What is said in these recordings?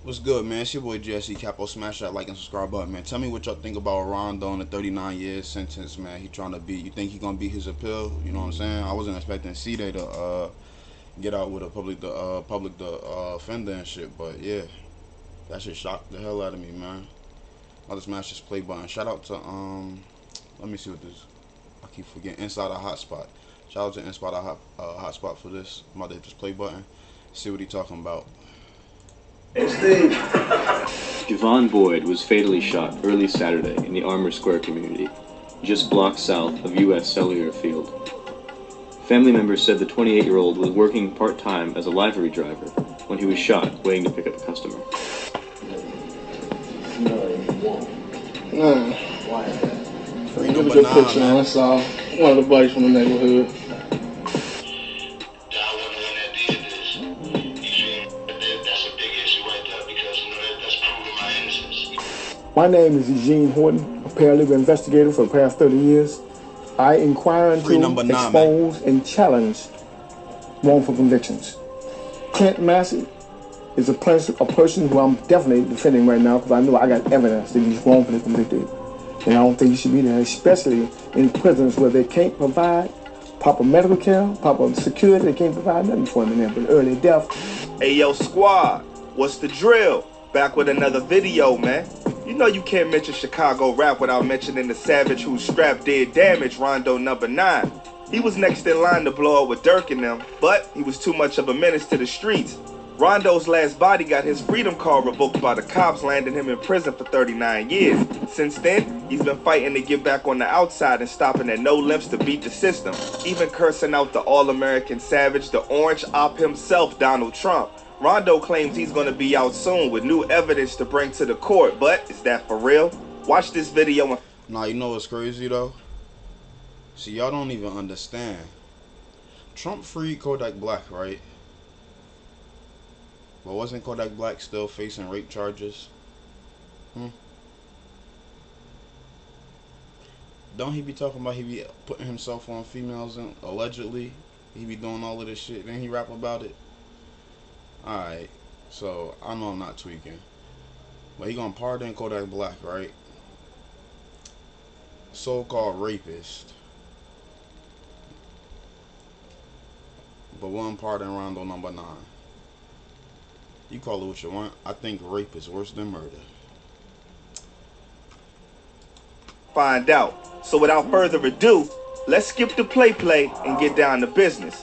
What's good, man? It's your boy GSECAPONE. Smash that like and subscribe button, man. Tell me what y'all think about Rondo and the 39 year sentence, man. He trying to beat. You think he gonna beat his appeal? You know what I'm saying? I wasn't expecting C-Day to get out with a public offender and shit, but yeah, that shit shocked the hell out of me, man. I'll just smash this play button. Shout out to let me see what this. I keep forgetting. Inside a Hotspot. Shout out to Inside a Hotspot for this. I'm about to hit this play button. See what he talking about. Javon Boyd was fatally shot early Saturday in the Armour Square community, just blocks south of U.S. Cellular Field. Family members said the 28-year-old was working part-time as a livery driver when he was shot waiting to pick up a customer. Give a good picture on. That's all. One of the buddies from the neighborhood. My name is Eugene Horton, a paralegal investigator for the past 30 years. I inquire into, expose, and challenge wrongful convictions. Clint Massey is a person who I'm definitely defending right now because I know I got evidence that he's wrongfully convicted. And I don't think he should be there, especially in prisons where they can't provide proper medical care, proper security. They can't provide nothing for him in there, but early death. Hey, yo, squad, what's the drill? Back with another video, man. You know you can't mention Chicago rap without mentioning the savage whose strap did damage, Rondonumba9. He was next in line to blow up with Dirk and them, but he was too much of a menace to the streets. Rondo's last body got his freedom card revoked by the cops, landing him in prison for 39 years. Since then, he's been fighting to get back on the outside and stopping at no lengths to beat the system, even cursing out the all-American savage, the orange op himself, Donald Trump. Rondo claims he's going to be out soon with new evidence to bring to the court, but is that for real? Watch this video. Nah, you know what's crazy though? See, y'all don't even understand. Trump freed Kodak Black, right? But wasn't Kodak Black still facing rape charges? Don't he be talking about he be putting himself on females and allegedly? He be doing all of this shit. Then he rap about it? Alright, so I know I'm not tweaking. But he gonna pardon Kodak Black, right? So-called rapist. But one pardon Rondonumba9. You call it what you want. I think rape is worse than murder. Find out. So without further ado, let's skip the play and get down to business.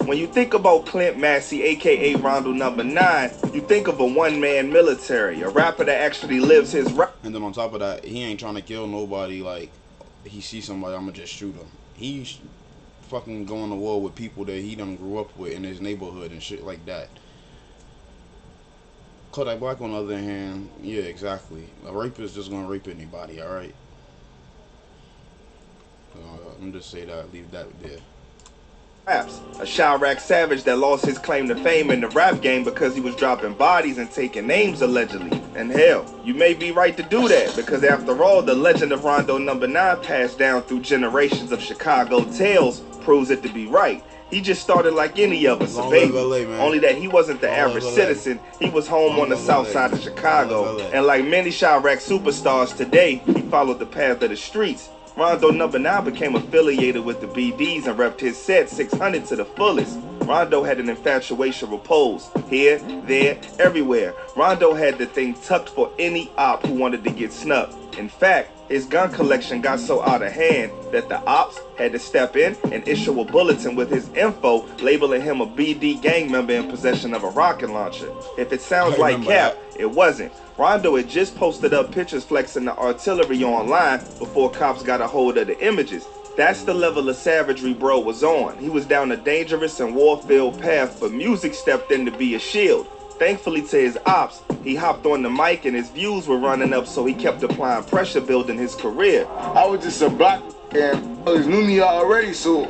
When you think about Clint Massey, aka Rondonumba9, you think of a one-man military, a rapper that actually lives his rap. And then on top of that, he ain't trying to kill nobody. Like, he sees somebody, I'ma just shoot him. He's fucking going to war with people that he done grew up with in his neighborhood and shit like that. Kodak Black, on the other hand, yeah, exactly. A rapist just gonna rape anybody, alright? Let me just say that, leave that there. Raps. A Chirac savage that lost his claim to fame in the rap game because he was dropping bodies and taking names allegedly. And hell, you may be right to do that because after all, the legend of Rondonumba9 passed down through generations of Chicago tales proves it to be right. He just started like any of us, a baby. Only that he wasn't the average citizen. He was home on the south side of Chicago. And like many Chirac superstars today, he followed the path of the streets. Rondonumba9 became affiliated with the BDs and repped his set 600 to the fullest. Rondo had an infatuation with pose. Here, there, everywhere. Rondo had the thing tucked for any op who wanted to get snubbed. In fact, his gun collection got so out of hand that the ops had to step in and issue a bulletin with his info labeling him a BD gang member in possession of a rocket launcher. If it sounds like cap, it wasn't. Rondo had just posted up pictures flexing the artillery online before cops got a hold of the images. That's the level of savagery bro was on. He was down a dangerous and war-filled path, but music stepped in to be a shield. Thankfully to his ops, he hopped on the mic and his views were running up, so he kept applying pressure building his career. I was just a block and brothers knew me already, so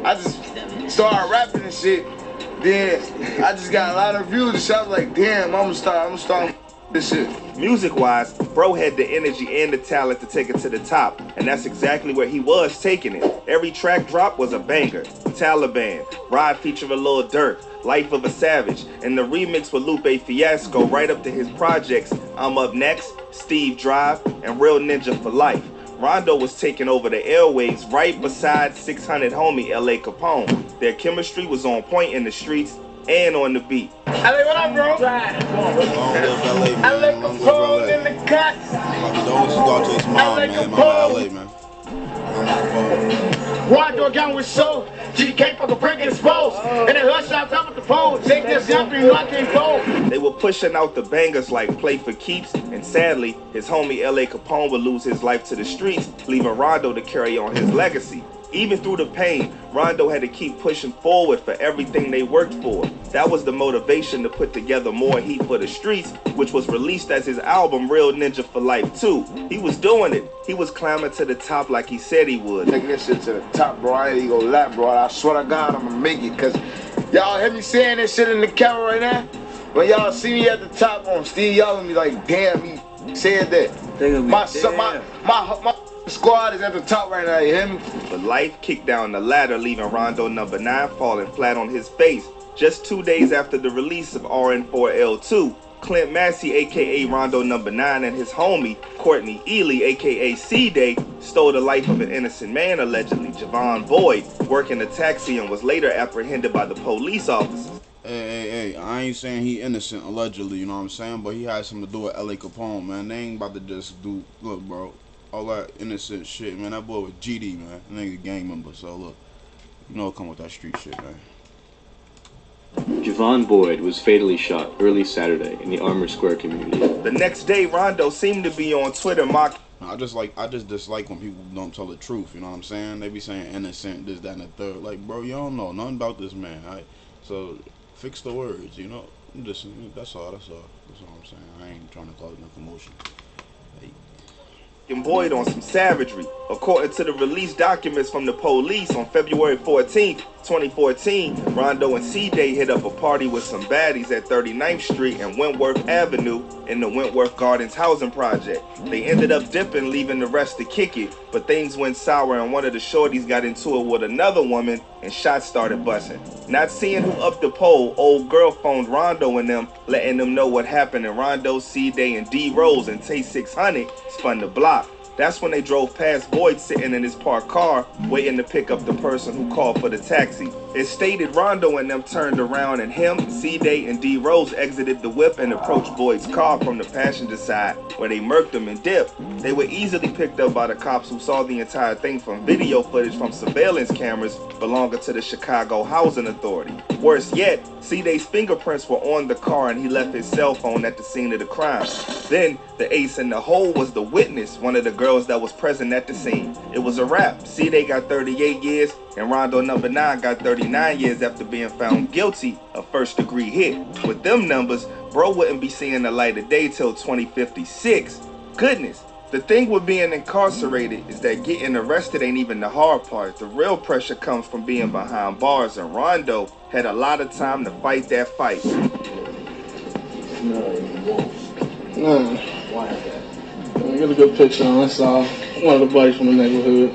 I just started rapping and shit. Then I just got a lot of views, so I was like, damn, I'm gonna start this shit. Music-wise, bro had the energy and the talent to take it to the top, and that's exactly where he was taking it. Every track drop was a banger. Taliban, Ride featuring Lil Durk, Life of a Savage, and the remix with Lupe Fiasco right up to his projects I'm Up Next, Steve Drive, and Real Ninja for Life. Rondo was taking over the airwaves right beside 600 homie L.A. Capone. Their chemistry was on point in the streets and on the beat. LA, what up, bro? Long live LA, man. LA Long live Capone LA. in the cuts. Always go out to his mom, man. Mama LA, man. Rondo got with show. GK fucking breaking his balls. And then hush out top of the pole. Take this up and lock and go. They were pushing out the bangers like Play for Keeps, and sadly, his homie L.A. Capone would lose his life to the streets, leaving Rondo to carry on his legacy. Even through the pain, Rondo had to keep pushing forward for everything they worked for. That was the motivation to put together more heat for the streets, which was released as his album Real Ninja for Life 2. He was doing it. He was climbing to the top like he said he would. Taking this shit to the top, bro. I ain't even gonna lie, bro. I swear to God, I'm gonna make it. Cause y'all hear me saying this shit in the camera right now? When y'all see me at the top on Steve, y'all gonna be like, damn, he said that. My squad is at the top right now, you hear me? But life kicked down the ladder, leaving Rondonumba9 falling flat on his face. Just 2 days after the release of RN4L2, Clint Massey, aka Rondonumba9, and his homie, Courtney Ely, aka C-Day, stole the life of an innocent man, allegedly. Javon Boyd, working a taxi and was later apprehended by the police officers. Hey, I ain't saying he innocent, allegedly, you know what I'm saying? But he had something to do with L.A. Capone, man. They ain't about to just do, look, bro, all that innocent shit, man. That boy was GD, man. That nigga a gang member, so look, you know it come with that street shit, man. Javon Boyd was fatally shot early Saturday in the Armour Square community. The next day, Rondo seemed to be on Twitter mocking. I just dislike when people don't tell the truth, you know what I'm saying? They be saying innocent, this, that, and the third. Like, bro, you don't know nothing about this man, alright? So, fix the words, you know? Listen, that's all I'm saying. I ain't trying to cause no commotion. Hey. Boyd on some savagery. According to the released documents from the police on February 14th, 2014, Rondo and C-Day hit up a party with some baddies at 39th Street and Wentworth Avenue in the Wentworth Gardens housing project. They ended up dipping, leaving the rest to kick it, but things went sour and one of the shorties got into it with another woman and shots started busting. Not seeing who upped the pole, old girl phoned Rondo and them, letting them know what happened, and Rondo, C-Day, and D Rose and Tay 600 spun the block. That's when they drove past Boyd sitting in his parked car, waiting to pick up the person who called for the taxi. It stated Rondo and them turned around and him, C-Day, and D Rose exited the whip and approached Boyd's car from the passenger side, where they murked him and dipped. They were easily picked up by the cops who saw the entire thing from video footage from surveillance cameras belonging to the Chicago Housing Authority. Worse yet, C-Day's fingerprints were on the car and he left his cell phone at the scene of the crime. Then, the ace in the hole was the witness, one of the girls that was present at the scene. It was a wrap. C-Day got 38 years and Rondonumba9 got 39 years after being found guilty of first-degree hit. With them numbers, bro wouldn't be seeing the light of day till 2056. Goodness. The thing with being incarcerated is that getting arrested ain't even the hard part. The real pressure comes from being behind bars, and Rondo had a lot of time to fight that fight. No, you won't. No. Why is that? Get a good picture on us all. One of the buddies from the neighborhood.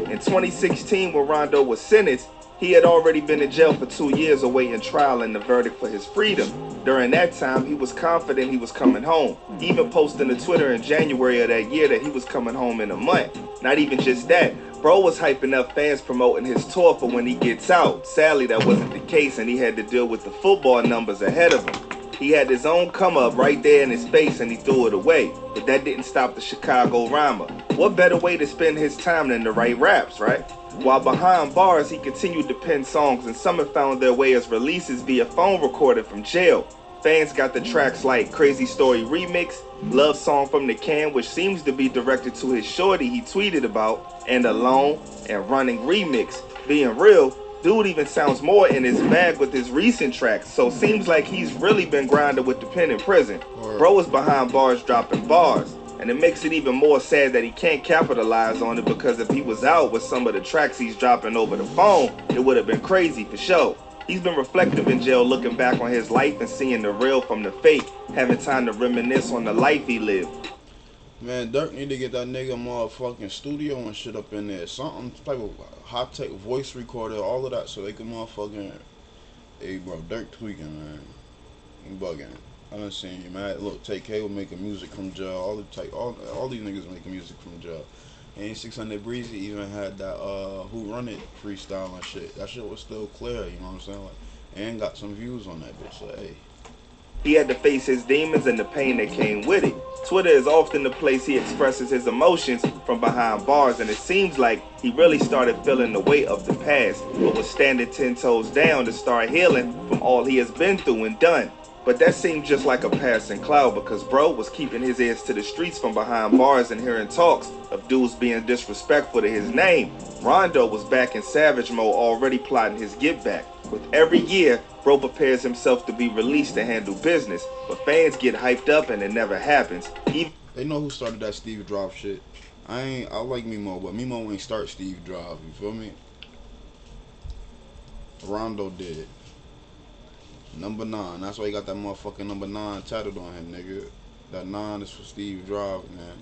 In 2016, when Rondo was sentenced, he had already been in jail for 2 years awaiting trial and the verdict for his freedom. During that time, he was confident he was coming home, even posting to Twitter in January of that year that he was coming home in a month. Not even just that, bro was hyping up fans promoting his tour for when he gets out. Sadly, that wasn't the case and he had to deal with the football numbers ahead of him. He had his own come up right there in his face and he threw it away. But that didn't stop the Chicago rhymer. What better way to spend his time than to write raps, right? While behind bars, he continued to pen songs and some have found their way as releases via phone recorded from jail. Fans got the tracks like Crazy Story Remix, Love Song from the Can, which seems to be directed to his shorty he tweeted about, and Alone and Running Remix. Being real, dude even sounds more in his bag with his recent tracks, so seems like he's really been grinding with the pen in prison. Bro is behind bars dropping bars, and it makes it even more sad that he can't capitalize on it, because if he was out with some of the tracks he's dropping over the phone, it would have been crazy for sure. He's been reflective in jail, looking back on his life and seeing the real from the fake, having time to reminisce on the life he lived. Man, Dirk need to get that nigga motherfucking studio and shit up in there. Something type of high-tech voice recorder, all of that, so they can motherfucking Hey, bro, Dirk tweaking, man. He bugging. I done seen you, man. Look, Tay-K was making music from jail. All these niggas making music from jail. And 600 Breezy even had that Who Run It freestyle and shit. That shit was still clear, you know what I'm saying? Like, and got some views on that bitch. So, hey. He had to face his demons and the pain that came with it. Twitter is often the place he expresses his emotions from behind bars, and it seems like he really started feeling the weight of the past, but was standing 10 toes down to start healing from all he has been through and done. But that seemed just like a passing cloud, because bro was keeping his ears to the streets from behind bars and hearing talks of dudes being disrespectful to his name. Rondo was back in savage mode, already plotting his get back. With every year, bro prepares himself to be released to handle business, but fans get hyped up and it never happens. They know who started that Steve Drive shit. I like Memo, but Memo ain't start Steve Drive, you feel me? Rondo did. Number 9, that's why he got that motherfucking number 9 tattooed on him, nigga. That 9 is for Steve Drive, man.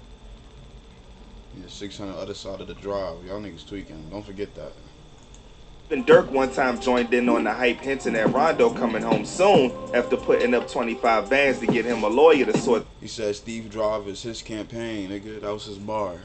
Yeah, 600 other side of the drive. Y'all niggas tweaking. Don't forget that. Even Dirk one time joined in on the hype, hinting at Rondo coming home soon after putting up 25 bands to get him a lawyer to sort. He said Steve Drive is his campaign, nigga. That was his bar.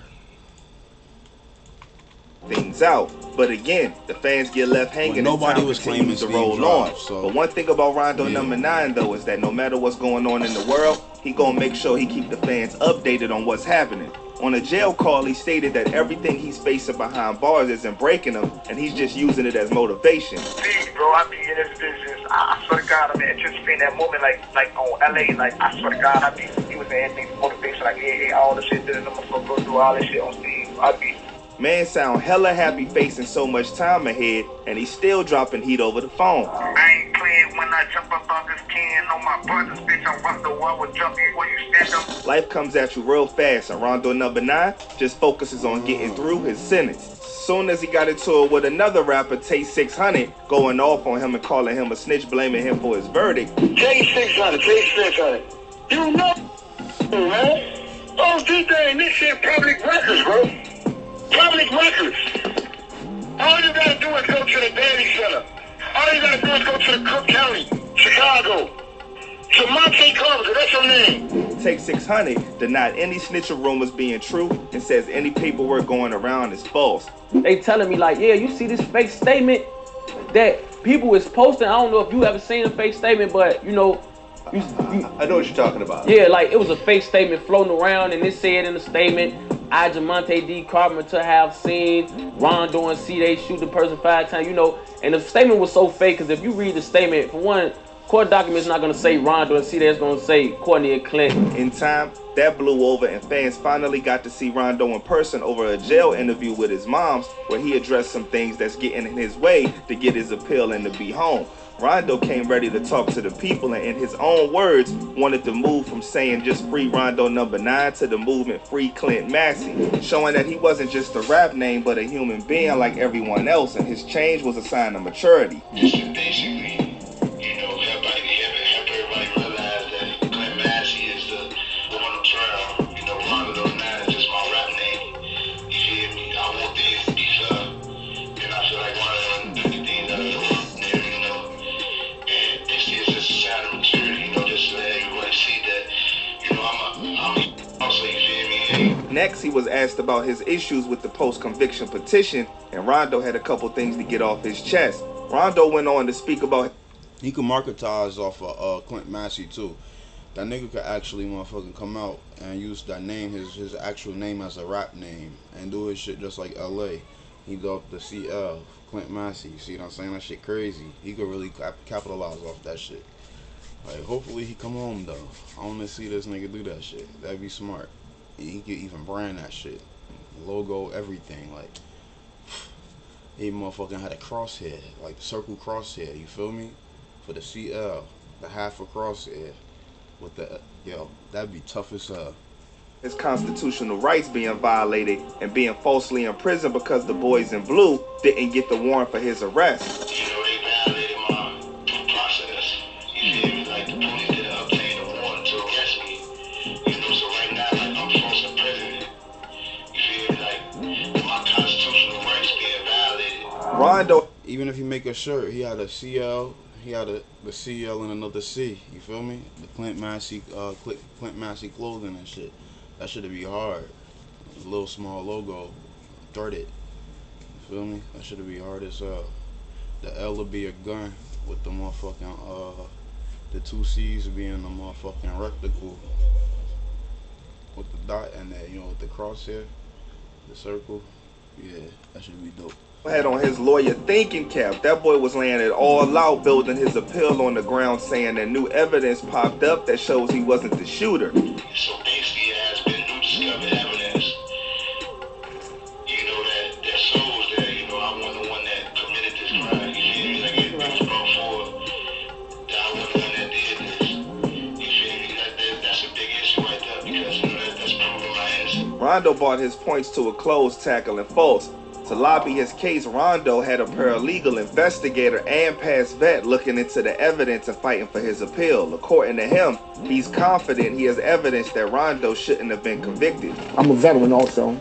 Things out, but again, the fans get left hanging. Well, nobody was claiming to Steve roll Drive, on. so. But one thing about Rondonumba9 though is that no matter what's going on in the world, he gonna make sure he keep the fans updated on what's happening. On a jail call, he stated that everything he's facing behind bars isn't breaking him, and he's just using it as motivation. Please, bro, I be in this business. I swear to God, I'm anticipating that moment, like on LA. Like, I swear to God, he was in anything motivation, like, hey, all the shit that I'm gonna go through, all this shit on stage. I be. Man sound hella happy facing so much time ahead, and he's still dropping heat over the phone. I ain't playing when I jump up off this can on my brothers, bitch. I'm rock the wall with jumping where you stand up. Life comes at you real fast, and Rondonumba9 just focuses on getting through his sentence. Soon as he got into it with another rapper, Tay600, going off on him and calling him a snitch, blaming him for his verdict. Tay600. You know, man. Oh, this shit public records, bro. Public records. All you gotta do is go to the Danny Center. All you gotta do is go to the Cook County, Chicago. To Monte Carver, that's your name. Tay600 denied any snitching rumors being true and says any paperwork going around is false. They telling me like, yeah, you see this fake statement that people is posting. I don't know if you ever seen a fake statement, but you know, I know what you're talking about. Yeah, like it was a fake statement floating around, and it said in the statement, I, Jamonte D. Carpenter, have seen Rondo and C-Day shoot the person 5 times, you know. And the statement was so fake, because if you read the statement, for one, court document's not going to say Rondo and C-Day, it's going to say Courtney and Clint. In time, that blew over, and fans finally got to see Rondo in person over a jail interview with his moms, where he addressed some things that's getting in his way to get his appeal and to be home. Rondo came ready to talk to the people, and in his own words, wanted to move from saying just free Rondonumba9 to the movement free Clint Massey, showing that he wasn't just a rap name but a human being like everyone else, and his change was a sign of maturity. Just basically, you know, help everybody realize that Clint Massey is the one on trial. You know, Rondonumba9 is just my rap name. You hear me? I want things to be fair, and I feel like one of the things that I Next, he was asked about his issues with the post-conviction petition, and Rondo had a couple things to get off his chest. Rondo went on to speak about he could marketize off of Clint Massey too. That nigga could actually motherfucking come out and use that name, his actual name, as a rap name, and do his shit just like LA. He got the CL, Clint Massey. You see what I'm saying? That shit crazy. He could really capitalize off that shit. Like, hopefully he come home though. I want to see this nigga do that shit. That'd be smart. He could even brand that shit, logo, everything. Like, he motherfucking had a crosshair, like the circle crosshair. You feel me? For the CL, the half a crosshair with the that'd be tough as hell. His constitutional rights being violated and being falsely imprisoned because the boys in blue didn't get the warrant for his arrest. You know, they violated my process. You feel me? Like, the police didn't obtain a warrant to arrest me. You know, so right now, like, I'm false imprisoned. You feel me? Like, my constitutional rights being violated. Rondo, even if he make a shirt, he had a CL, He had the CL and another C. You feel me? The Clint Massey clothing and shit. That should be hard. A little small logo, threaded. You feel me? That should be hard as hell. The L would be a gun with the motherfucking the two C's being the motherfucking rectangle with the dot and that, you know, with the crosshair, the circle. Yeah, that should be dope. Had on his lawyer thinking cap. That boy was laying it all out, building his appeal on the ground, saying that new evidence popped up that shows he wasn't the shooter. So basically, it has been new discovered evidence, you know, that shows that, you know, I wasn't the one that committed this crime. You feel me? Like, it was brought forward that I wasn't the one that did this. You feel me? That's a big issue right there, because, you know, that's proving my innocence. Rondo brought his points to a close, tackling false. To lobby his case, Rondo had a paralegal, investigator, and past vet looking into the evidence and fighting for his appeal. According to him, he's confident he has evidence that Rondo shouldn't have been convicted. I'm a veteran also.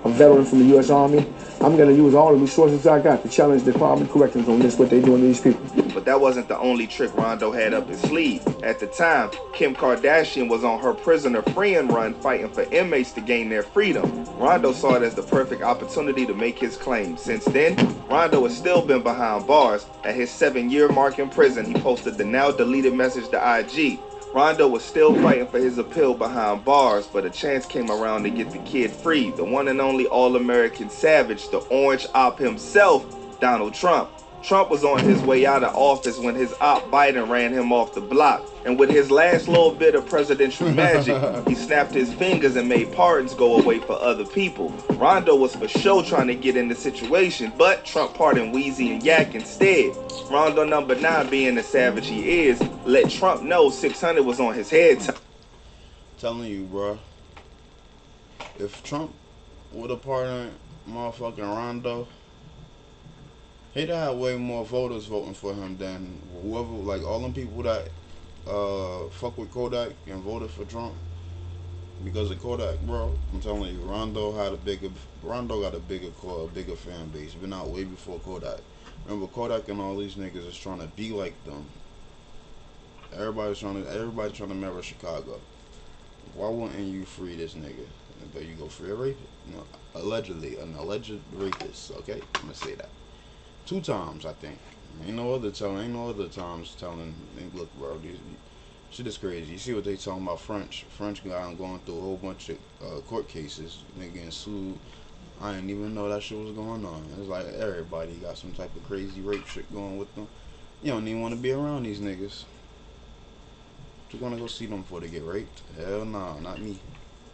A veteran from the U.S. Army. I'm going to use all the resources I got to challenge the Department of Corrections on this, what they're doing to these people. But that wasn't the only trick Rondo had up his sleeve. At the time, Kim Kardashian was on her prisoner freeing run fighting for inmates to gain their freedom. Rondo saw it as the perfect opportunity to make his claim. Since then, Rondo has still been behind bars. At his 7-year mark in prison, he posted the now deleted message to IG. Rondo was still fighting for his appeal behind bars, but a chance came around to get the kid free. The one and only All-American Savage, the orange op himself, Donald Trump. Trump was on his way out of office when his op Biden ran him off the block. And with his last little bit of presidential magic, he snapped his fingers and made pardons go away for other people. Rondo was for sure trying to get in the situation, but Trump pardoned Weezy and Yak instead. Rondonumba9, being the savage he is, let Trump know 600 was on his head. Telling you, bro. If Trump would have pardoned motherfucking Rondo, he'd have way more voters voting for him than whoever, like all them people that fuck with Kodak and voted for Trump because of Kodak, bro. I'm telling you, Rondo got a bigger fan base. Been out way before Kodak. Remember, Kodak and all these niggas is trying to be like them. Everybody's trying to mirror Chicago. Why wouldn't you free this nigga? But you go free a rapist? No, allegedly, an alleged rapist. Okay, I'm gonna say that. 2 times, I think. Ain't no other times telling, look, bro, this shit is crazy. You see what they talking about? French guy going through a whole bunch of court cases. They getting sued. I didn't even know that shit was going on. It's like everybody got some type of crazy rape shit going with them. You don't even want to be around these niggas. You gonna go see them before they get raped? Hell no, not me.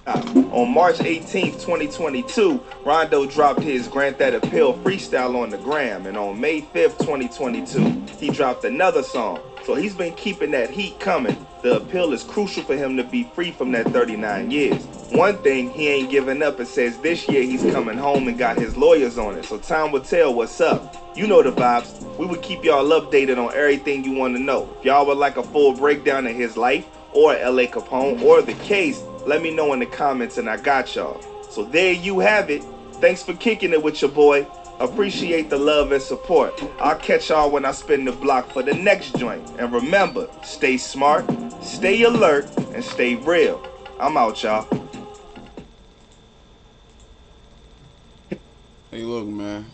On March 18th, 2022, Rondo dropped his Grant That Appeal freestyle on the gram, and on May 5th, 2022, he dropped another song. So he's been keeping that heat coming. The appeal is crucial for him to be free from that 39 years. One thing, he ain't giving up and says this year he's coming home and got his lawyers on it. So time will tell what's up. You know the vibes. We would keep y'all updated on everything you want to know. If y'all would like a full breakdown of his life, or LA Capone, or the case, let me know in the comments and I got y'all. So there you have it. Thanks for kicking it with your boy. Appreciate the love and support. I'll catch y'all when I spin the block for the next joint. And remember, stay smart, stay alert, and stay real. I'm out, y'all. Hey, look, man.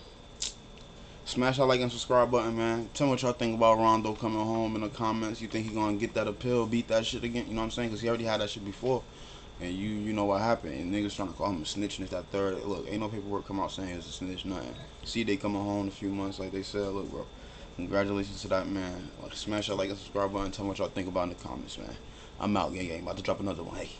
Smash that like and subscribe button, man. Tell me what y'all think about Rondo coming home in the comments. You think he gonna get that appeal, beat that shit again? You know what I'm saying? Because he already had that shit before. And you know what happened. And niggas trying to call him a snitch and that third. Look, ain't no paperwork come out saying he was a snitch, nothing. See, they coming home in a few months like they said. Look, bro. Congratulations to that man. Smash that like and subscribe button. Tell me what y'all think about in the comments, man. I'm out, gang. About to drop another one. Hey.